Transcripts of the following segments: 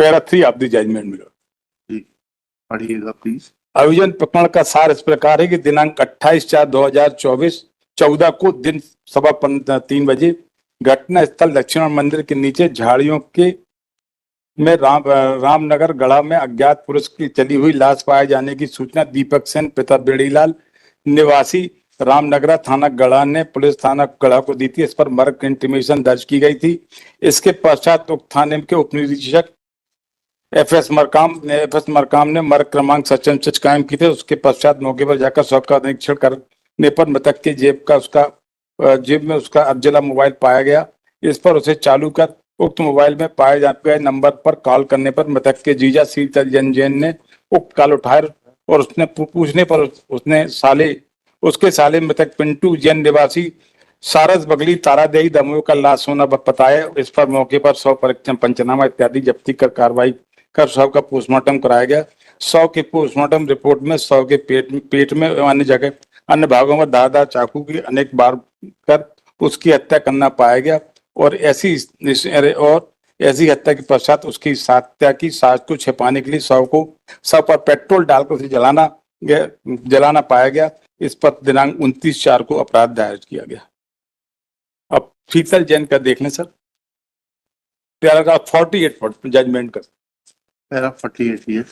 Para 3 of the judgement मिलो। पढ़िएगा please. अभियोजन प्रकरण का सार इस प्रकार है कि दिनांक 28/4/2024 14 को दिन 3:15 बजे घटना स्थल दक्षिण मंदिर के नीचे झाड़ियों के में रामनगर गढ़ा में अज्ञात पुरुष की चली हुई लाश पाए जाने की सूचना दीपक सेन पिता बेड़ीलाल निवासी रामनगरा थाना गढ़ा ने पुलिस थाना गढ़ा को दी थी। इस पर मर्ग इंटीमेशन दर्ज की गई थी। इसके पश्चात उक्त थाने के उप निरीक्षक एफएस मरकाम ने मर्ग क्रमांक सच कायम की थे। उसके पश्चात मौके पर जाकर शव का निरीक्षण करने पर मृतक के जेब में उसका अफजला मोबाइल पाया गया। इस पर उसे चालू कर उक्त मोबाइल में पाए जाने गए नंबर पर कॉल करने पर मृतक के जीजा शीतल जैन ने उक्त कॉल उठाया और उसने पूछने पर उसके साले मृतक पिंटू जैन निवासी सारस बगली तारादेही दमोह का लाश होना बताया। इस पर मौके पर शव परीक्षण पंचनामा इत्यादि जब्ती कर कार्रवाई कर शव का पोस्टमार्टम कराया गया। शव के पोस्टमार्टम रिपोर्ट में शव के पेट में अन्य भागों में धारदार चाकू की अनेक बार कर उसकी हत्या करना पाया गया और ऐसी हत्या के पश्चात उसकी हत्या की साज को छिपाने के लिए शव पर पेट्रोल डालकर उसे जलाना पाया गया। इस पर दिनांक 29/4 को अपराध दायर किया गया। अब शीतल जैन का देख लें सर, पैराग्राफ 48 पर जजमेंट का पैरा 48।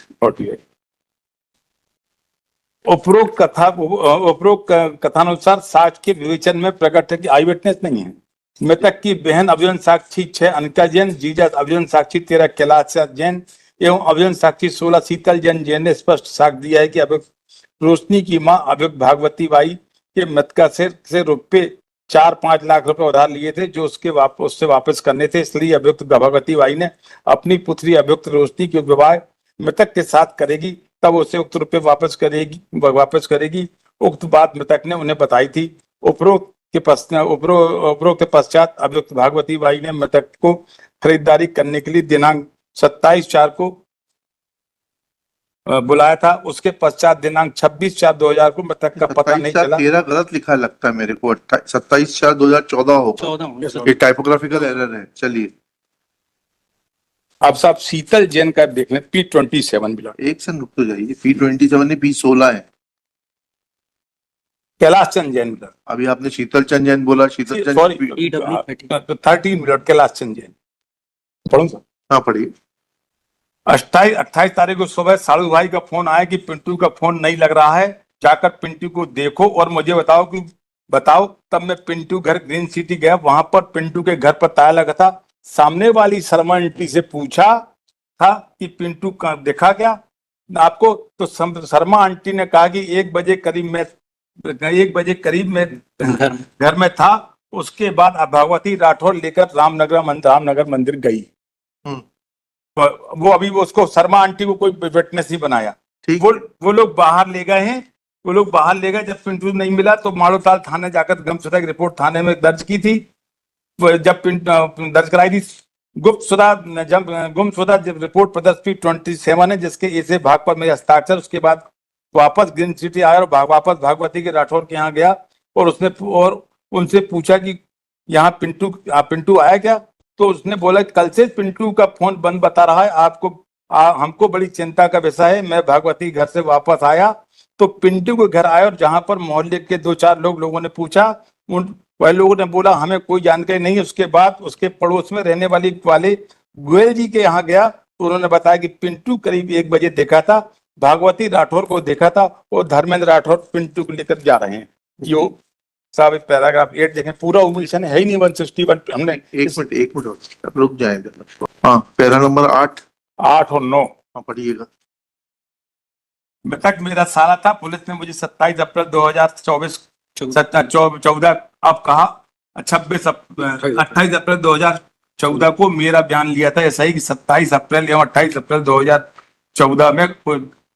उपरोक्त कथानुसार साक्ष्य के विवेचन में प्रकट है कि आई विटनेस नहीं है। मृतक की बहन अभियोजन साक्षी 6 अनिता जैन, जीजा अभियोजन साक्षी 13 कैलाश जैन एवं अभियोजन साक्षी 16 शीतल जैन ने स्पष्ट साक्ष्य दिया है कि अभियुक्त रोशनी की मां अभियुक्त भागवती बाई के मृतका से रुपये 4-5 लाख रुपए उधार लिए थे जो उससे वापस करने थे। इसलिए अभियुक्त भागवती बाई ने अपनी पुत्री अभियुक्त रोशनी के विवाह मृतक के साथ करेगी, तब उसे उक्त रुपये वापस करेगी। उक्त बात मृतक ने उन्हें बताई थी। उपरोक्त के पश्चात अभियुक्त भागवती बाई ने मृतक को खरीदारी करने के लिए दिनांक 27/4 को बुलाया था। उसके पश्चात दिनांक 26/4/2000 को मृतक का पता नहीं चला। 13 गलत लिखा लगता है मेरे को, 27/4/2014 होगा। ये टाइपोग्राफिकल एरर है। चलिए अब साहब शीतल जैन का देख लें, P27 बिलो। एक से रुक तो जाइए, P27 नहीं P16 है। कैलाश चंद जैन का अभी आपने शीतल चंद जैन बोला। शीतल चंद 13 मिनट कैलाश चंद जैन पढ़ूं सर? हाँ पढ़िए। 28 तारीख को सुबह साड़ू भाई का फोन आया कि पिंटू का फोन नहीं लग रहा है, जाकर पिंटू को देखो और मुझे बताओ। तब मैं पिंटू घर ग्रीन सिटी गया। वहां पर पिंटू के घर पर ताला लगा था। सामने वाली शर्मा आंटी से पूछा था कि पिंटू का देखा क्या आपको, तो शर्मा आंटी ने कहा कि 1 बजे करीब मैं घर में था। उसके बाद भागवती राठौर लेकर रामनगर मंदिर गई। वो अभी उसको शर्मा आंटी को कोई विटनेस नहीं बनाया। वो लोग बाहर ले गए हैं। जब पिंटू नहीं मिला तो माड़ोताल थाने जाकर गुमशुदा की रिपोर्ट थाने में दर्ज की थी। जब दर्ज कराई थी गुमशुदा रिपोर्ट प्रदर्श P27 है जिसके ऐसे भाग पर मेरे हस्ताक्षर। उसके बाद वापस ग्रीन सिटी आया और वापस भागवती के राठौर के यहाँ गया और उनसे पूछा कि यहाँ पिंटू आया क्या, तो उसने बोला कल से पिंटू का फोन बंद बता रहा है, हमको बड़ी चिंता का विषय है। मैं भागवती घर से वापस आया तो पिंटू के घर आया और जहां पर मोहल्ले के 2-4 लोगों ने पूछा, वह लोगों ने बोला हमें कोई जानकारी नहीं है। उसके बाद उसके पड़ोस में रहने वाले गोयल जी के यहाँ गया तो उन्होंने बताया कि पिंटू करीब 1 बजे देखा था, भागवती राठौर को देखा था और धर्मेंद्र राठौर पिंटू को लेकर जा रहे हैं। यो साहब पैराग्राफ 8 देखें, पूरा ओमिशन है ही नहीं 161। हमने एक मिनट रुक जाएगा। हाँ पैरा नंबर 8 और 9 पढ़िएगा। मृतक मेरा साला था। पुलिस ने मुझे 27 अप्रैल 2024 14 अब कहा 28 अप्रैल 2014 को मेरा बयान लिया था। ऐसा ही कि 27 अप्रैल एवं 28 अप्रैल 2014 में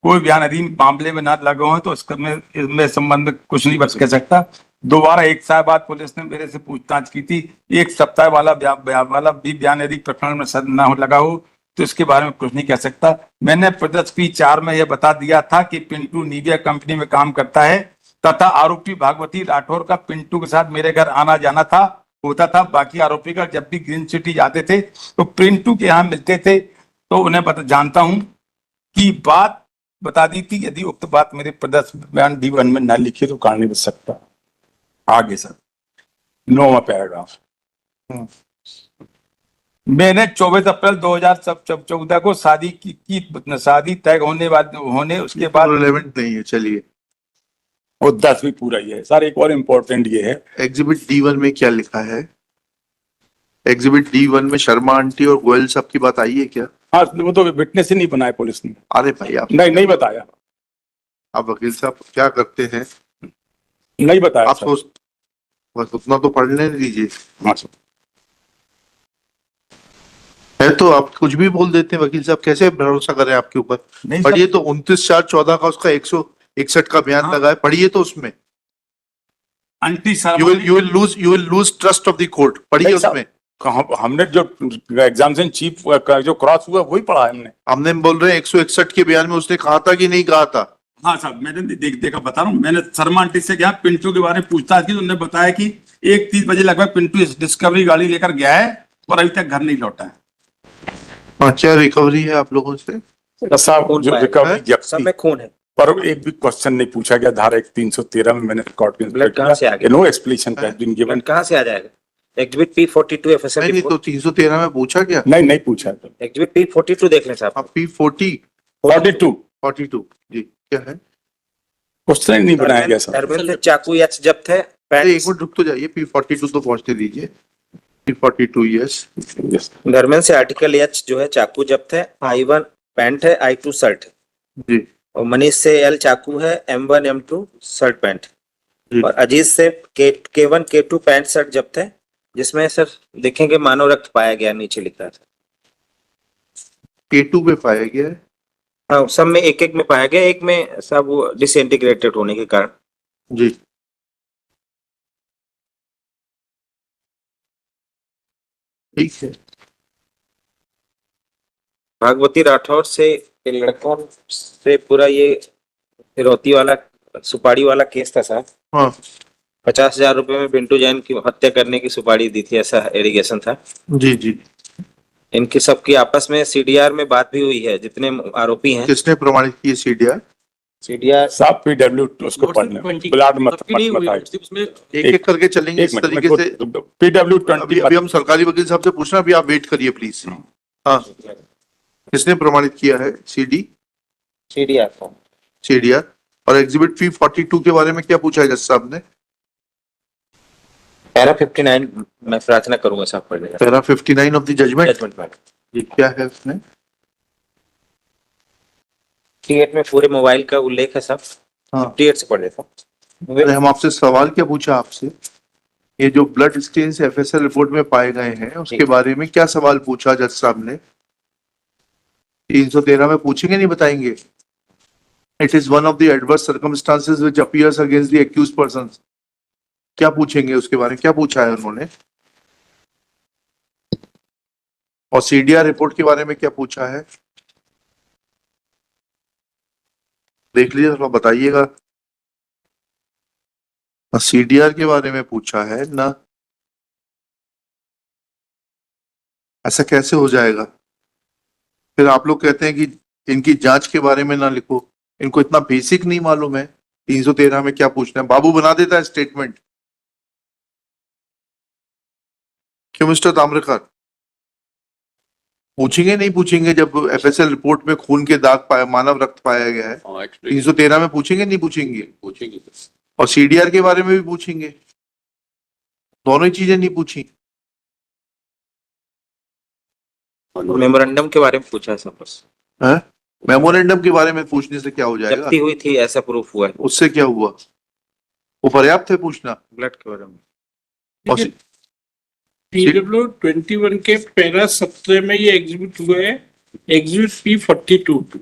कोई बयान अधीन मामले में ना लगा हो तो इसमें संबंध में कुछ नहीं बच कह सकता। दोबारा 1 साल बाद पुलिस ने मेरे से पूछताछ की थी। 1 सप्ताह वाला भी बयान यदि प्रकरण में न लगा हो तो इसके बारे में कुछ नहीं कह सकता। मैंने प्रदर्श P4 में यह बता दिया था कि पिंटू निविया कंपनी में काम करता है तथा आरोपी भागवती राठौर का पिंटू के साथ मेरे घर आना जाना होता था। बाकी आरोपी का जब भी ग्रीन सिटी जाते थे तो पिंटू के यहाँ मिलते थे। तो उन्हें जानता हूं कि बात बता दी थी, यदि उक्त बात मेरे प्रदर्शन बयान D1 में न लिखी तो कारण नहीं बच सकता। आगे सर 9वां पैराग्राफ, मैंने 24 अप्रैल 2014 को शादी की शादी तय होने उसके बाद रिलेवेंट नहीं है, चलिए। और 10 भी पूरा ही है सर। एक और इम्पोर्टेंट ये है, एग्जिबिट D1 में क्या लिखा है? एग्जिबिट D1 में शर्मा आंटी और गोयल साहब की बात आई है क्या? हाँ वो तो विटनेस ही नहीं बनाया पुलिस ने। अरे भाई आप नहीं बताया, आप वकील साहब क्या करते हैं? नहीं बताया आप सर। सोच, बस उतना तो पढ़ने दीजिए। हाँ सर। है तो आप कुछ भी बोल देते हैं वकील साहब, कैसे भरोसा करें आपके ऊपर? नहीं सर। पढ़िए तो 29/4/14 का उसका 161 का बयान हाँ। लगा है, पढ़िए तो उसमें। Aunty sir you will lose trust of the court, पढ़िए नहीं साहब। उसमें। हमने जो एग्जामिनेशन चीफ का जो क्रॉस हुआ वही पढ़ा है हमने। हमने बोल रहे हैं 161 के बयान में उसने कहा था कि नहीं कहा था? हाँ साहब, मैंने देखा बता रहा हूँ। मैंने शर्मा आंटी से क्या पिंटू के बारे में पूछताछ की तो उन्होंने बताया कि 1:30 बजे लगभग पिंटू इस डिस्कवरी गाड़ी लेकर गया है और अभी तक घर नहीं लौटा है। क्या रिकवरी है आप लोगों से? साहब जो रिकवरी सब में खून है। पर एक भी क्वेश्चन नहीं पूछा गया। धारा 313 में मैंने रिकॉर्ड ब्लड कहाँ से आ गया? No explanation has been given. Blood कहाँ से आ जाएगा? एग्जिबिट P42 एफएसएल नहीं तो 313 में पूछा क्या? नहीं पूछा है। एग्जिबिट P42 देख लें साहब। आप P40 42 जी क्या है? क्वेश्चन ही नहीं बनाया गया सर। धर्मेंद्र से चाकू या जब्त है। एक मिनट रुक तो जाइए, P42 तो पहुंचते दीजिए। P42 yes. धर्मेंद्र से आर्टिकल एच जो है चाकू जब्त है, I1 पैंट है, I2 शर्ट है जी। और मनीष से L चाकू है, M1 M2 शर्ट पैंट जी। और अजीत से K1 K2 पैंट शर्ट जब्त है, जिसमें सर देखेंगे मानव रक्त पाया गया, नीचे लिखा है। K2 पे पाया गया है। हाँ सब में एक एक में पाया गया, एक में सब वो डिसइंटीग्रेटेड होने के कारण। जी ठीक है। भागवती राठौर से लड़कों से पूरा ये फिरौती वाला सुपारी वाला केस था साहब। हाँ 50,000 रुपए में पिंटू जैन की हत्या करने की सुपारी दी थी, ऐसा एलिगेशन था। जी जी। इनकी सबकी आपस में सीडीआर में बात भी हुई है, जितने आरोपी हैं। किसने प्रमाणित की सीडीआर? सीडीआर साहब PW उसको पढ़ने ब्लाड मत उसमें एक करके चलेंगे इस तरीके से। PW अभी हम सरकारी वकील साहब से पूछना, अभी आप वेट करिए प्लीज। हाँ किसने प्रमाणित किया है? सीडीआर। और एग्जिबिट P42 के बारे में क्या पूछा है जज साहब ने? पैरा 59 मैं प्रार्थना करूंगा साहब पढ़ने का। पैरा 59 ऑफ द जजमेंट ये क्या है उसमें? 58 में पूरे मोबाइल का उल्लेख है साहब। हाँ 58 से पढ़ लेता हूं। अरे हम आपसे सवाल क्या पूछा आपसे? ये जो ब्लड स्टेन्स एफएसएल रिपोर्ट में पाए गए हैं उसके बारे में क्या सवाल पूछा जज साहब ने? 313 में पूछेंगे नहीं बताएंगे? It is one of the adverse circumstances which appears against the accused persons. क्या पूछेंगे उसके बारे में? क्या पूछा है उन्होंने? और सीडीआर रिपोर्ट के बारे में क्या पूछा है? देख लीजिए थोड़ा बताइएगा। सीडीआर के बारे में पूछा है ना, ऐसा कैसे हो जाएगा? फिर आप लोग कहते हैं कि इनकी जांच के बारे में ना लिखो। इनको इतना बेसिक नहीं मालूम है 313 में क्या पूछना है। बाबू बना देता है स्टेटमेंट। क्यों मिस्टर ताम्रकार? पूछेंगे नहीं पूछेंगे? जब एफएसएल रिपोर्ट में खून के दाग पाया, मानव रक्त पाया गया है, 313 में पूछेंगे नहीं पूछेंगे? और सीडीआर के बारे में भी पूछेंगे? दोनों ही चीजें नहीं पूछी। मेमोरेंडम के बारे में पूछा है सब बस। है मेमोरेंडम के बारे में पूछने से क्या हो जाएगा? जब्ती हुई थी ऐसा प्रूफ हुआ है। उससे क्या हुआ? वो पर्याप्त है पूछना? ब्लड के बारे में और PW 21 के पैरा 17 में ये एग्जिबिट हुए हैं। एग्जिबिट P42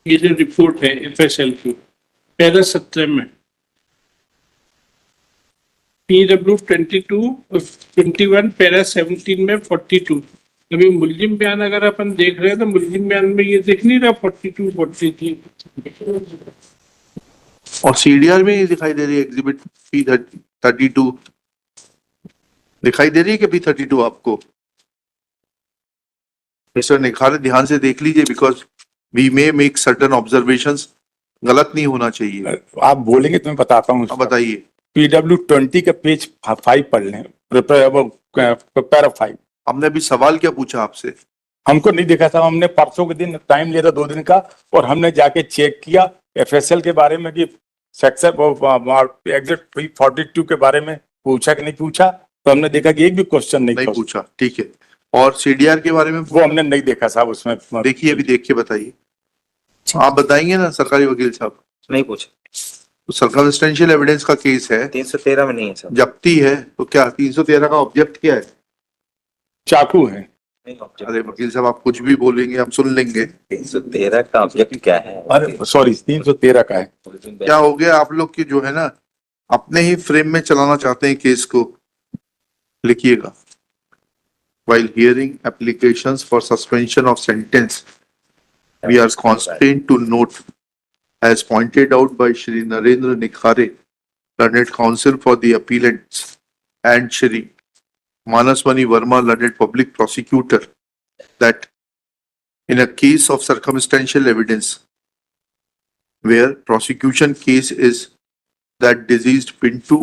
ये जो रिपोर्ट है एफएसएल की पैरा 17 में। PW 21 पैरा 17 में 42। अभी मुल्जिम बयान अगर अपन देख रहे हैं तो मुल्जिम बयान में ये दिख नहीं रहा 42 43। और सीडीआर में ये दिखाई दे रही है एग्जिबिट P32 दिखाई दे रही है कि P32 आपको? मिस्टर निखारे ध्यान से देख लीजिए, because we may make certain observations, गलत नहीं होना चाहिए। आप बोलेंगे तो मैं बताता हूँ। अब बताइए। PW20 का पेज 5 पढ़ लें, पैरा 5। हमने अभी सवाल क्या पूछा आपसे? हमको नहीं देखा था, हमने परसों के दिन टाइम लिया था 2 दिन का, और हमने जाके चेक किया FSL के बारे में कि सेक्शन एग्जिट 42 के बारे में पूछा कि नहीं पूछा, तो हमने देखा कि एक भी क्वेश्चन नहीं नहीं था। पूछा, ठीक है। और सीडीआर के बारे में वो हमने नहीं देखा साहब उसमें। देखिए, अभी देख के बताइए। आप बताएंगे ना सरकारी वकील साहब? नहीं पूछा। तो सर्कमस्टेंशियल एविडेंस का केस है, 313 में नहीं है सर। जब्ती है, तो क्या 313 का ऑब्जेक्ट क्या है? चाकू है। नहीं ऑब्जेक्ट। अरे वकील साहब, आप कुछ भी बोलेंगे हम सुन लेंगे। 313 का ऑब्जेक्ट क्या है? अरे सॉरी, 313 का है। क्या हो गया आप लोग की जो है ना, अपने ही फ्रेम में चलाना चाहते हैं केस को। लिखिएगा, while hearing applications for suspension of sentence, we are constrained to note, as pointed out by Shri Narendra Nikhare, learned counsel for the appellants, and Shri Manaswani Verma, learned public prosecutor, that in a case of circumstantial evidence, where prosecution case is that deceased Pintu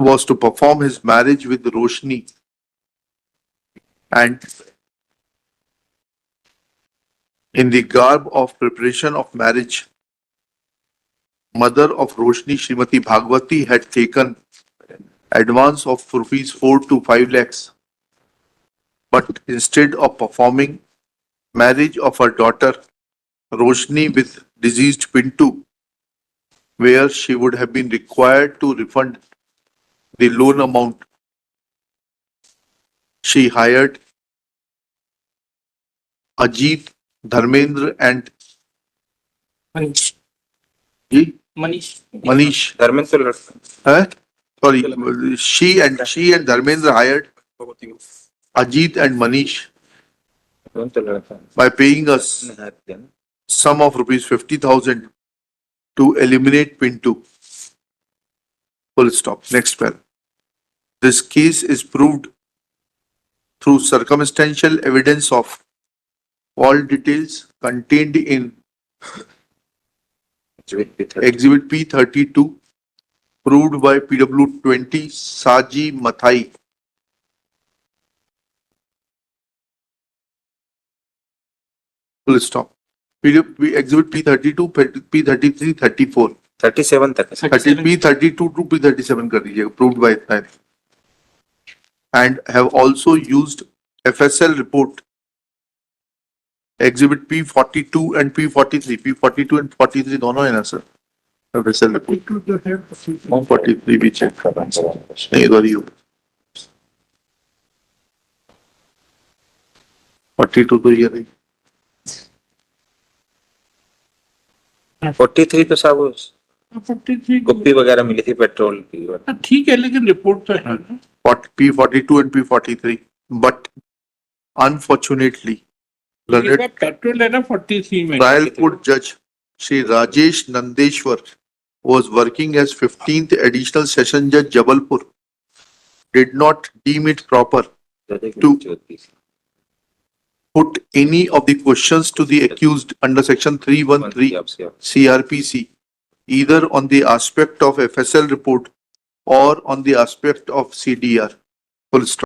was to perform his marriage with Roshni, and in the garb of preparation of marriage, mother of Roshni, Srimati Bhagwati, had taken advance of rupees 4 to 5 lakhs, but instead of performing marriage of her daughter Roshni with deceased Pintu, where she would have been required to refund the loan amount, she hired Ajit, Dharmendra and Manish. Ji? Manish. Manish. Dharmendra तो लड़का। Huh? Sorry, she and Dharmendra hired Ajit and Manish Dharmendra तो लड़का। by paying us sum of rupees 50,000 to eliminate Pintu. Full stop. Next paragraph. This case is proved through circumstantial evidence of all details contained in Exhibit P32, proved by PW20 Saji Mathai. Full stop. Exhibit P32, P33, 34. 37 तक है। P32 to P37 कर दीजिएगा, proved by that. And have also used FSL report, Exhibit P42 and P43. P42 and 43 दोनों है ना sir? FSL report 43 भी check नहीं करी हो। 42 तो ये नहीं। 43 तो साहब वो 43 कुप्पी वगैरह मिली थी पेट्रोल की। ठीक है, लेकिन रिपोर्ट तो है ना। P42 and P43, but unfortunately, learned petrol है ना 43 में। trial court judge Shri Rajesh Nandeshwar was working as 15th additional session judge Jabalpur, did not deem it proper to put any of the questions to the accused under section 313 CRPC, either on the aspect of FSL report or on the aspect of CDR. Full stop.